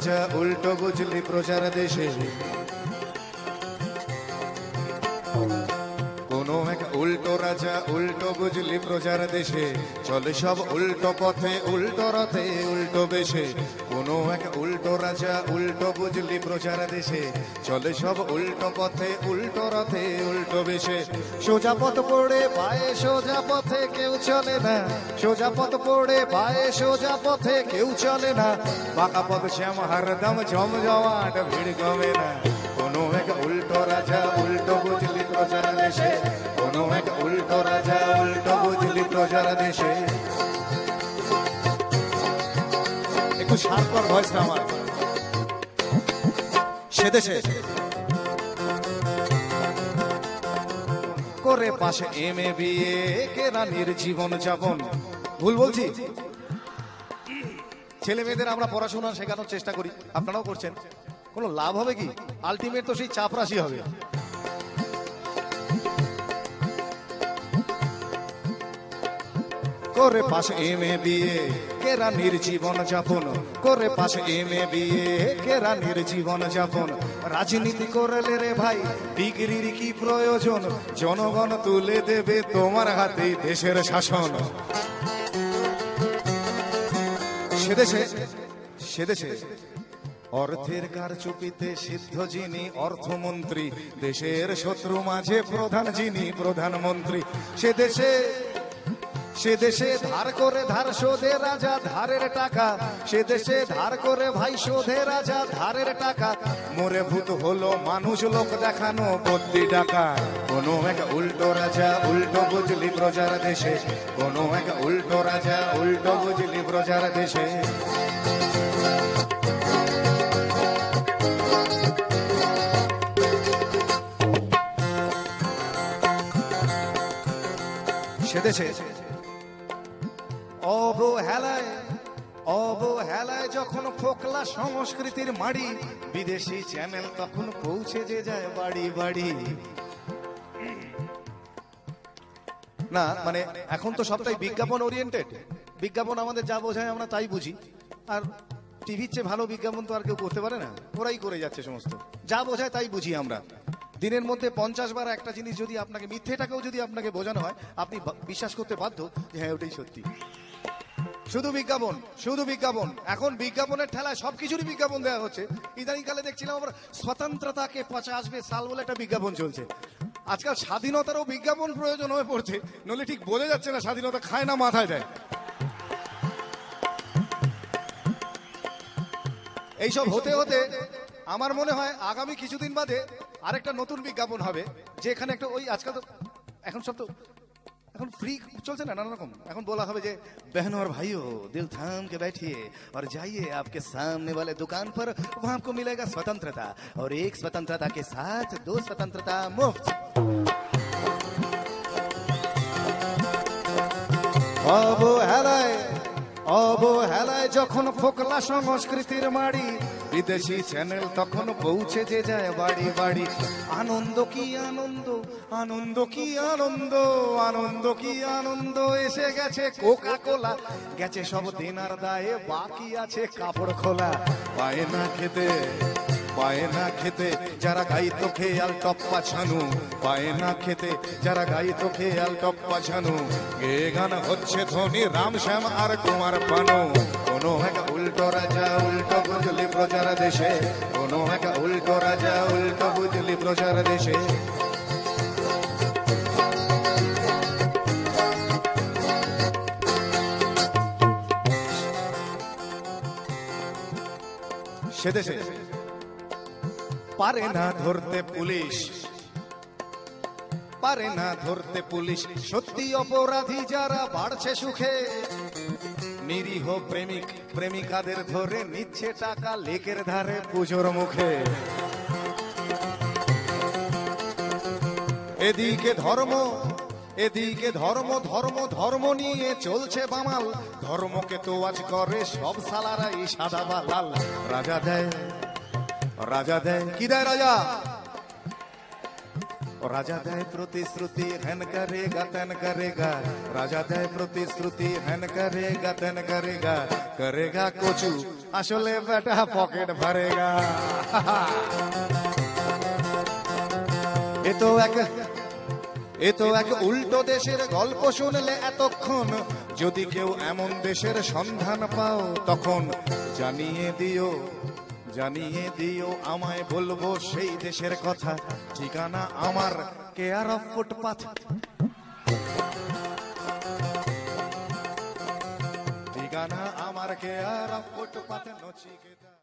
রাজা উল্টো বুঝলি প্রজার দেশে, কোনো এক উল্টো রাজা উল্টো বুঝলি প্রজার দেশে, চলে সব উল্টো পথে উল্টো রথে উল্টো বেশে। কোনো এক উল্টো রাজা উল্টো বুঝলি প্রজার দেশে, চলে সব উল্টো পথে উল্টো রথে উল্টো বেশে। সোজা পথ পড়ে পায়ে সোজা পথে কেউ চলে না, সোজা পথ পড়ে পায়ে সোজা পথে কেউ চলে না, বাঁকা পথ শ্যাম হরদম জমজমাট ভিড় কমে না। কোনো এক উল্টো রাজা উল্টো বুঝলি প্রজার দেশে, কোনো এক উল্টো রাজা উল্টো বুঝলি প্রজার দেশে। একটু শার্পর ভয়েসটা আমার। সে দেশে করে পাশে এমএ বিএ কেরানির জীবন যাপন। ভুল বলছি? ছেলে মেয়েদের আমরা পড়াশোনা শেখানোর চেষ্টা করি, আপনারাও করছেন, কোনো লাভ হবে কি? আলটিমেট তো সেই চাপরাশি হবে। করে পাশে এমএ বিএ কেরানির জীবন যাপন, করে পাশে এমএ বিএ কেরানির জীবন যাপন। রাজনীতি করলে রে ভাই ডিগ্রির কি প্রয়োজন, জনগণ তুলে দেবে তোমার হাতে দেশের শাসন। সেদেশে অর্থের কারচুপিতে সিদ্ধ যিনি অর্থমন্ত্রী, দেশের শত্রু মাঝে প্রধান যিনি প্রধানমন্ত্রী। সে দেশে ধার করে ধার শোধে রাজা ধারের টাকা, সে দেশে ধার করে ভাই শোধে রাজা ধারের টাকা। মরে ভূত হলো মানুষ লোক দেখানো বদ্যি টাকা। কোনো এক উল্টো রাজা উল্টো বুঝলি প্রজার দেশে, কোনো এক উল্টো রাজা উল্টো বুঝলি প্রজার দেশে। সেদেশে অবহেলায় যখন ফোকলা সংস্কৃতির মাড়ি, বিদেশি চ্যানেল তখন পৌঁছে যে যায় বাড়ি বাড়ি। না মানে এখন তো সবটাই বিজ্ঞাপন ওরিয়েন্টেড, বিজ্ঞাপন আমাদের যা বোঝায় আমরা তাই বুঝি, আর টিভির চেয়ে ভালো বিজ্ঞাপন তো আর কেউ করতে পারে না, ওরাই করে যাচ্ছে সমস্ত, যা বোঝায় তাই বুঝি আমরা। দিনের মধ্যে 50 বার একটা জিনিস যদি আপনাকে, মিথ্যেটাকেও যদি আপনাকে বোঝানো হয়, আপনি বিশ্বাস করতে বাধ্য যে হ্যাঁ ওটাই সত্যি। শুধু বিজ্ঞাপন, শুধু বিজ্ঞাপন। এখন বিজ্ঞাপনের ঠেলায় সবকিছুরই বিজ্ঞাপন দেওয়া হচ্ছে। ইদানিংকালে দেখছিলাম আবার স্বতন্ত্রতাকে 50 সাল বলে একটা বিজ্ঞাপন চলছে। আজকাল স্বাধীনতারও বিজ্ঞাপন প্রয়োজন হয়ে পড়ছে, নইলে ঠিক বোঝা যাচ্ছে না স্বাধীনতা খায় না মাথায় দেয়। এইসব হতে হতে আমার মনে হয় আগামী কিছুদিন বাদে আরেকটা নতুন বিজ্ঞাপন হবে, যেখানে একটা ওই আজকাল তো এখন সব তো এখন ফ্রি চলছে না, নানা রকম। এখন বলা হবে যে बहनों और भाइयों दिल थाम के बैठिए और जाइए आपके सामने वाले दुकान पर, वहां आपको मिलेगा स्वतंत्रता और एक स्वतंत्रता के साथ 2 स्वतंत्रता मुफ्त। অবহেলায় যখন ফোকলা সংস্কৃতির মাড়ি, বিদেশি চ্যানেল তখন পৌঁছে যে যায় বাড়ি বাড়ি। আনন্দ কি আনন্দ, আনন্দ কি আনন্দ, আনন্দ কি আনন্দ, এসে গেছে কোকা কোলা, গেছে সব দিনার দায়ে, বাকি আছে কাপড় খোলা। পায় না খেতে যারা গাইতো খেয়াল টপ্পা ছানু, পায় না খেতে যারা গাইতো খেয়াল টপ্পা ছানু। গে গান হচ্ছে ধনী রাম শ্যাম আর কুমার পানু। কোনো এক উল্টো রাজা উল্টো বুঝলি প্রজার দেশে, কোনো এক উল্টো রাজা উল্টো বুঝলি প্রজার দেশে। সেদেশে পারে না ধরতে পুলিশ, পারে না ধরতে পুলিশ সত্যি অপরাধী যারা বাড়ছে সুখে। নিরীহ প্রেমিক প্রেমিকাদের ধরে নিচ্ছে টাকা লেকের ধারে পুজোর মুখে। এদিকে ধর্ম ধর্ম নিয়ে চলছে বামাল, ধর্মকে তো আজ করে সব সালারাই সাদা বা লাল। রাজা দেয় কি দেয় রাজা, राजा देय प्रतिश्रुति हेन करेगा तेन करेगा राजा देय प्रतिश्रुति हेन करेगा तेन करेगा करेगा कोचू आसले बेटा पकेट भरेगा এ তো এক উল্টো দেশের গল্প শুনলে এতক্ষণ যদি কেউ এমন দেশের সন্ধান পাও তখন জানিয়ে দিও আমায় বলবো সেই দেশের কথা ঠিকানা আমার কেয়ার অফ ফুটপাথ ঠিকানা আমার কেয়ার অফ ফুটপাথ নচিকেতা